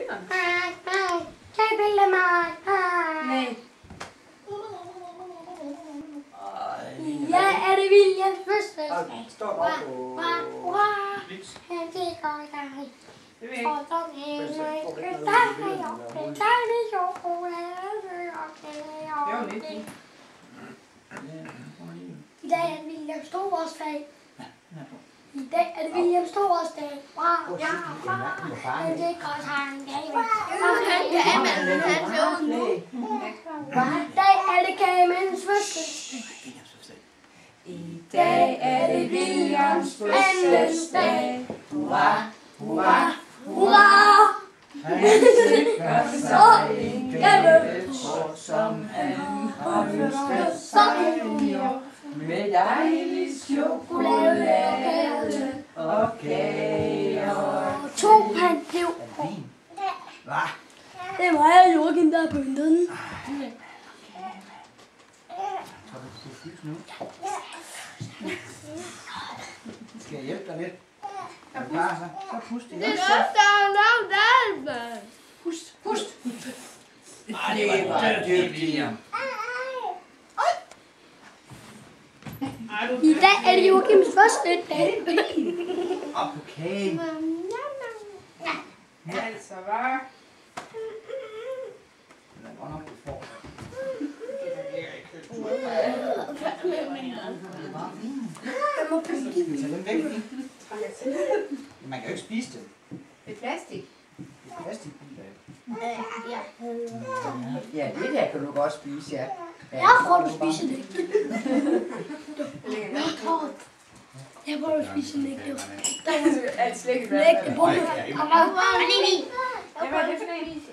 fingrene. Tag billeder med mig. Nej. Ja, er det Williams fødselsdag? Står der på... Det går dig. Det ved jeg ikke. Og så er Det var lidt fint. I dag er det Williams Storårsdag. I dag er det Williams Storårsdag. Wow, ja, wow. Det går sang. I dag er det Kamens fødselsdag. I dag er det Williams fødselsdag. Hurra, hurra, Hurra! Han sikrer sig en gave, som han har ønsket sig i år. Med dejlig chokolade og kager. 2 pand. Hvad? Det var jeg Joachim, der pyntede den. Skal jeg hjælpe dig lidt? Er du klar så? Så pust det. Det er også der er Pust, pust. Ej, det var dygtigt. I dag er det Joachims første dag. Op på kagen. altså var. Den er godt nok, du får. Jeg må pytte den. Tag den væk. Man kan jo ikke spise det. Det er plastik. Det er plastikbiler. Ja, det der kan du godt spise, ja. Jeg prøver at spise det. Jeg prøver at spise det. Alt slik i Læg det på mig. Hvad er det for en?